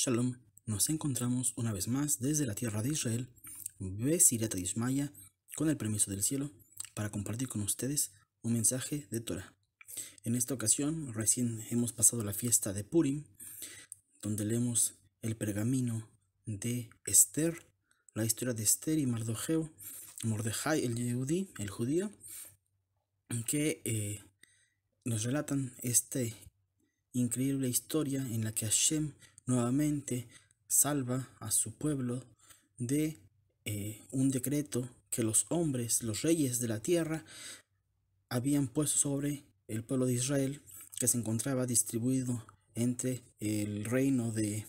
Shalom, nos encontramos una vez más desde la tierra de Israel, Besirata Ishmaya, con el permiso del cielo, para compartir con ustedes un mensaje de Torah. En esta ocasión, recién hemos pasado la fiesta de Purim, donde leemos el pergamino de Esther, la historia de Esther y Mordejai el Yehudí, el judío, que nos relatan esta increíble historia en la que Hashem nuevamente salva a su pueblo de un decreto que los hombres, los reyes de la tierra, habían puesto sobre el pueblo de Israel, que se encontraba distribuido entre el reino de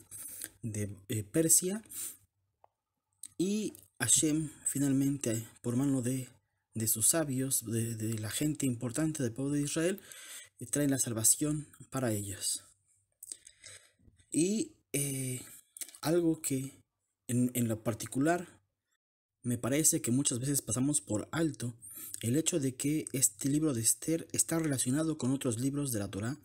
Persia, y Hashem finalmente, por mano de sus sabios, de la gente importante del pueblo de Israel, traen la salvación para ellos. Y algo que en lo particular me parece que muchas veces pasamos por alto, el hecho de que este libro de Esther está relacionado con otros libros de la Torá,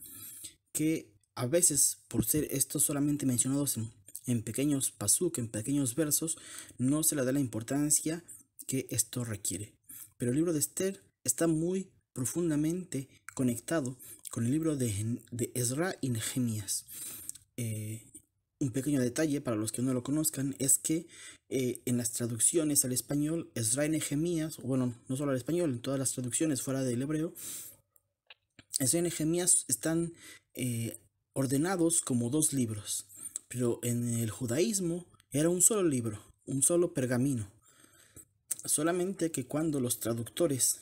que a veces, por ser estos solamente mencionados en pequeños pasuk, en pequeños versos, no se le da la importancia que esto requiere. Pero el libro de Esther está muy profundamente conectado con el libro de Ezra y Nehemías. Un pequeño detalle para los que no lo conozcan es que en las traducciones al español, Ezra y Nehemías, bueno, no solo al español, en todas las traducciones fuera del hebreo, Ezra y Nehemías están ordenados como dos libros, pero en el judaísmo era un solo libro, un solo pergamino. Solamente que cuando los traductores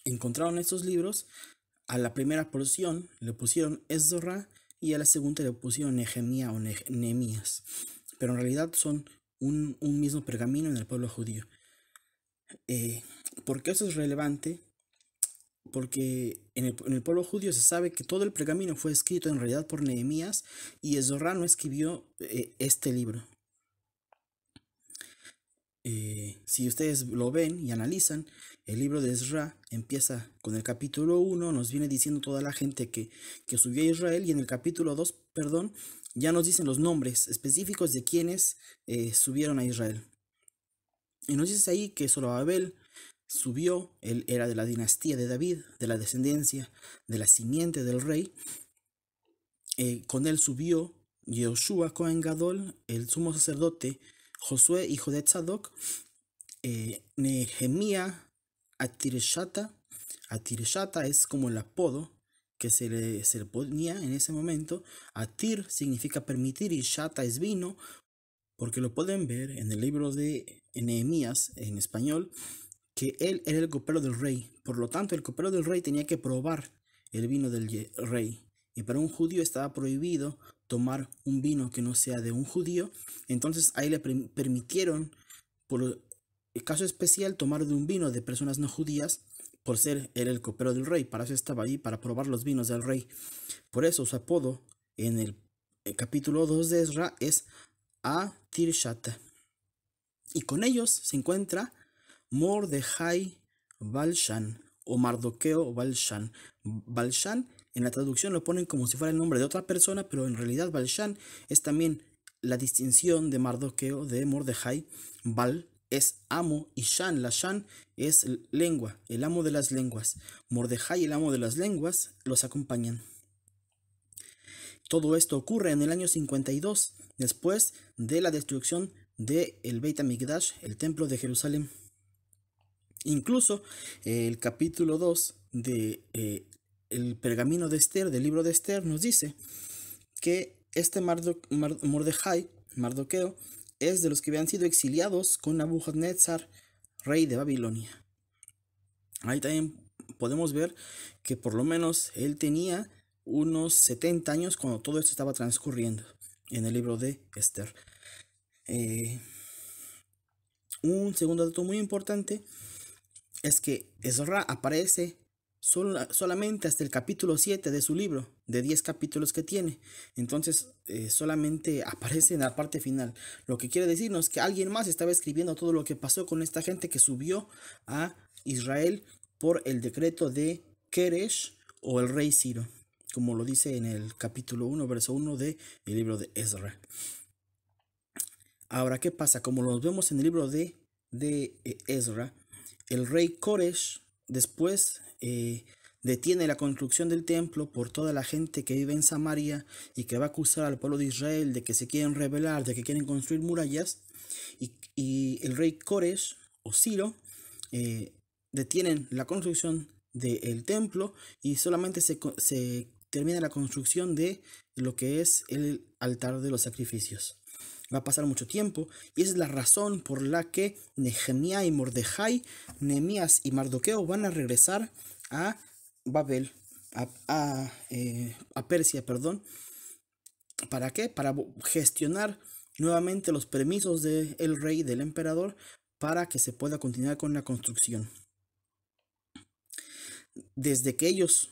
encontraron estos libros, a la primera porción le pusieron Ezra y a la segunda le pusieron Nehemías o Nehemías, pero en realidad son un mismo pergamino en el pueblo judío. ¿Por qué eso es relevante? Porque en el pueblo judío se sabe que todo el pergamino fue escrito en realidad por Nehemías, y Ezra no escribió este libro. Si ustedes lo ven y analizan, el libro de Ezra empieza con el capítulo 1, nos viene diciendo toda la gente que subió a Israel, y en el capítulo 2, ya nos dicen los nombres específicos de quienes subieron a Israel. Y nos dice ahí que Zorobabel subió, él era de la dinastía de David, de la descendencia, de la simiente del rey. Con él subió Yehoshua Cohen Gadol, el sumo sacerdote, Josué, hijo de Tzadok, Nehemías, Atireshata es como el apodo que se le ponía en ese momento. Atir significa permitir y Shata es vino, porque lo pueden ver en el libro de Nehemías en español, que él era el copero del rey. Por lo tanto, el copero del rey tenía que probar el vino del rey, y para un judío estaba prohibido tomar un vino que no sea de un judío. Entonces ahí le permitieron, por el caso especial, tomar de un vino de personas no judías, por ser él el copero del rey. Para eso estaba ahí, para probar los vinos del rey. Por eso su apodo en el capítulo 2 de Ezra es Atirshata. Y con ellos se encuentra Mordejai Balshan o Mardoqueo Balshan. Balshan en la traducción lo ponen como si fuera el nombre de otra persona, pero en realidad Balshan es también la distinción de Mardoqueo, de Mordejai. Bal es amo y Shan, la Shan es lengua, el amo de las lenguas. Mordejai, el amo de las lenguas, los acompañan. Todo esto ocurre en el año 52, después de la destrucción del Beit HaMikdash, el templo de Jerusalén. Incluso el capítulo 2 de el pergamino de Esther, del libro de Esther, nos dice que este Mardoqueo, es de los que habían sido exiliados con Nabucodonosor, rey de Babilonia. Ahí también podemos ver que por lo menos él tenía unos 70 años cuando todo esto estaba transcurriendo en el libro de Esther. Un segundo dato muy importante es que Ezra aparece solamente hasta el capítulo 7 de su libro, de 10 capítulos que tiene. Entonces solamente aparece en la parte final, lo que quiere decirnos que alguien más estaba escribiendo todo lo que pasó con esta gente que subió a Israel por el decreto de Keresh o el rey Ciro, como lo dice en el capítulo 1, verso 1 del libro de Ezra. Ahora, ¿qué pasa? Como lo vemos en el libro de Ezra, el rey Koresh después detiene la construcción del templo por toda la gente que vive en Samaria y que va a acusar al pueblo de Israel de que se quieren rebelar, de que quieren construir murallas. Y el rey Koresh o Ciro detienen la construcción del templo y solamente se termina la construcción de lo que es el altar de los sacrificios. Va a pasar mucho tiempo y esa es la razón por la que Nehemías y Mordejai, Nehemías y Mardoqueo van a regresar a Babel, a Persia, perdón. ¿Para qué? Para gestionar nuevamente los permisos del rey, del emperador, para que se pueda continuar con la construcción. Desde que ellos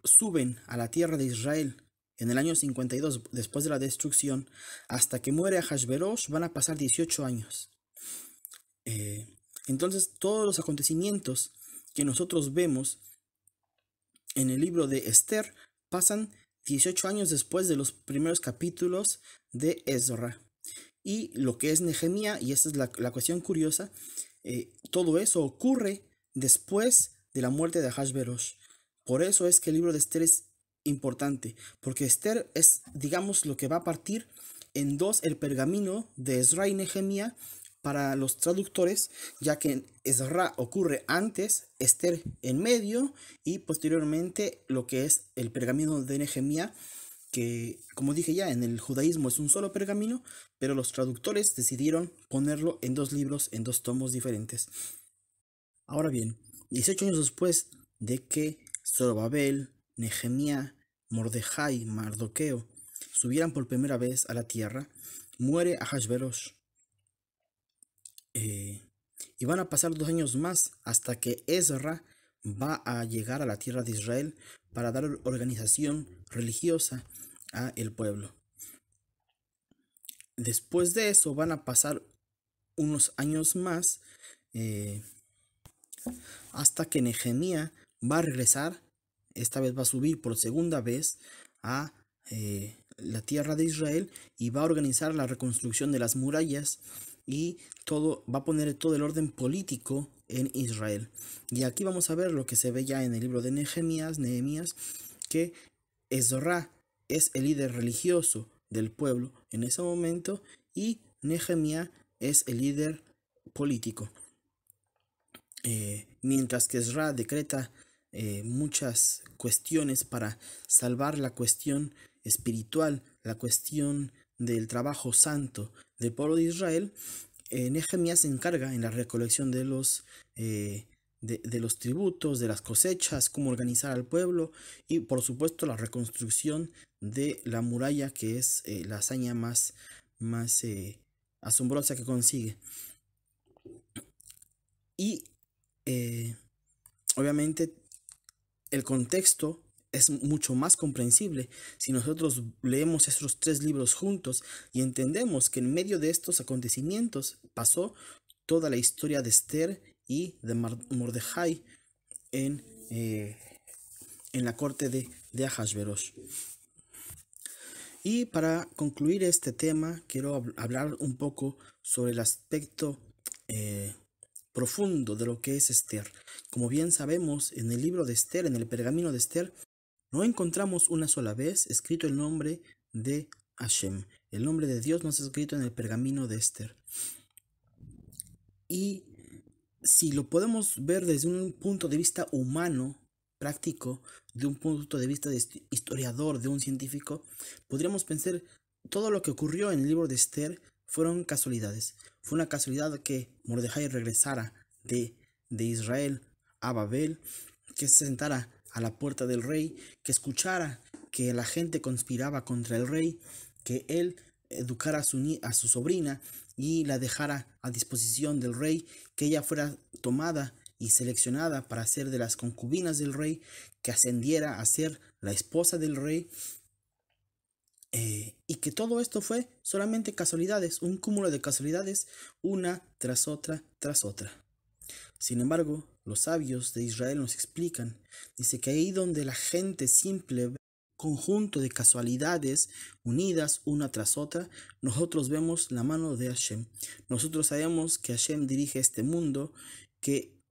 suben a la tierra de Israel en el año 52 después de la destrucción, hasta que muere Ahasverosh, van a pasar 18 años. Entonces todos los acontecimientos que nosotros vemos en el libro de Esther pasan 18 años después de los primeros capítulos de Ezra. Y lo que es Nehemías, y esta es la cuestión curiosa, todo eso ocurre después de la muerte de Ahasverosh. Por eso es que el libro de Esther es importante, porque Esther es, digamos, lo que va a partir en dos el pergamino de Ezra y Nehemías para los traductores, ya que Ezra ocurre antes, Esther en medio y posteriormente lo que es el pergamino de Nehemías, que como dije ya, en el judaísmo es un solo pergamino, pero los traductores decidieron ponerlo en dos libros, en dos tomos diferentes. Ahora bien, 18 años después de que Zorobabel, Nehemías, Mordejai, Mardoqueo subieran por primera vez a la tierra, muere Ahasverosh. Y van a pasar 2 años más hasta que Ezra va a llegar a la tierra de Israel para dar organización religiosa a el pueblo. Después de eso van a pasar unos años más hasta que Nehemías va a regresar, esta vez va a subir por segunda vez a la tierra de Israel y va a organizar la reconstrucción de las murallas y va a poner todo el orden político en Israel. Y aquí vamos a ver lo que se ve ya en el libro de Nehemías, que Ezra es el líder religioso del pueblo en ese momento y Nehemías es el líder político. Mientras que Ezra decreta muchas cuestiones para salvar la cuestión espiritual, la cuestión del trabajo santo del pueblo de Israel, Nehemías se encarga en la recolección de los tributos, de las cosechas, cómo organizar al pueblo y por supuesto la reconstrucción de la muralla, que es la hazaña más asombrosa que consigue. Y obviamente el contexto es mucho más comprensible si nosotros leemos estos 3 libros juntos y entendemos que en medio de estos acontecimientos pasó toda la historia de Esther y de Mordejai en la corte de Ahasverosh. Y para concluir este tema quiero hablar un poco sobre el aspecto profundo de lo que es Esther. Como bien sabemos, en el libro de Esther, en el pergamino de Esther, no encontramos una sola vez escrito el nombre de Hashem. El nombre de Dios no está escrito en el pergamino de Esther. Y si lo podemos ver desde un punto de vista humano, práctico, de un punto de vista de historiador, de un científico, podríamos pensar todo lo que ocurrió en el libro de Esther fueron casualidades. Fue una casualidad que Mordejai regresara de Israel a Babel, que se sentara a la puerta del rey, que escuchara que la gente conspiraba contra el rey, que él educara a su sobrina y la dejara a disposición del rey, que ella fuera tomada y seleccionada para ser de las concubinas del rey, que ascendiera a ser la esposa del rey, y que todo esto fue solamente casualidades, un cúmulo de casualidades, una tras otra tras otra. Sin embargo, los sabios de Israel nos explican, dice que ahí donde la gente simple ve conjunto de casualidades unidas una tras otra, nosotros vemos la mano de Hashem. Nosotros sabemos que Hashem dirige este mundo, que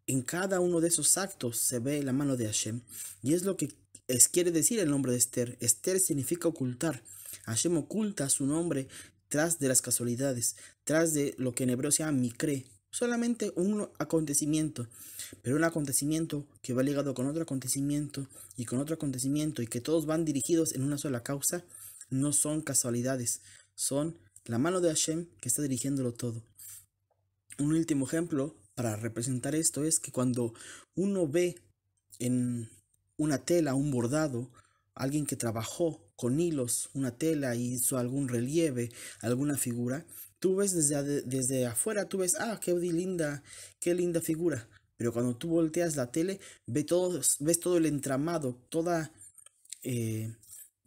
en cada uno de esos actos se ve la mano de Hashem. Y es lo que quiere decir el nombre de Esther. Esther significa ocultar. Hashem oculta su nombre tras de las casualidades, tras de lo que en hebreo se llama mikre. Solamente un acontecimiento, pero un acontecimiento que va ligado con otro acontecimiento y con otro acontecimiento y que todos van dirigidos en una sola causa, no son casualidades, son la mano de Hashem que está dirigiéndolo todo. Un último ejemplo para representar esto es que cuando uno ve en una tela, un bordado, alguien que trabajó con hilos, una tela y hizo algún relieve, alguna figura, tú ves desde afuera, tú ves, qué linda figura. Pero cuando tú volteas la tele, ves todo el entramado, eh,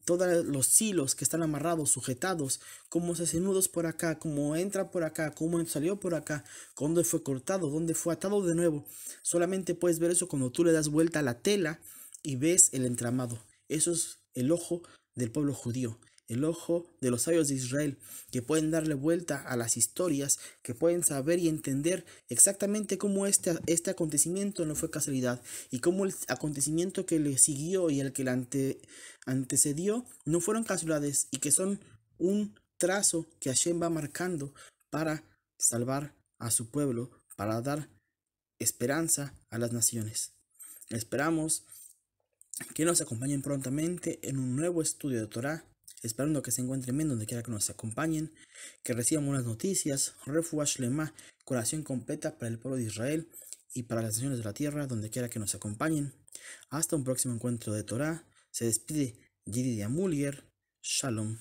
todos los hilos que están amarrados, sujetados, cómo se hacen nudos por acá, cómo entra por acá, cómo salió por acá, dónde fue cortado, dónde fue atado de nuevo. Solamente puedes ver eso cuando tú le das vuelta a la tela y ves el entramado. Eso es el ojo del pueblo judío, el ojo de los sabios de Israel, que pueden darle vuelta a las historias, que pueden saber y entender exactamente cómo este acontecimiento no fue casualidad y cómo el acontecimiento que le siguió y el que le antecedió no fueron casualidades y que son un trazo que Hashem va marcando para salvar a su pueblo, para dar esperanza a las naciones. Esperamos que nos acompañen prontamente en un nuevo estudio de Torah, esperando que se encuentren bien donde quiera que nos acompañen, que reciban buenas noticias, refuah shlema, curación completa para el pueblo de Israel y para las naciones de la tierra, donde quiera que nos acompañen. Hasta un próximo encuentro de Torah. Se despide Yedidia Mulier. Shalom.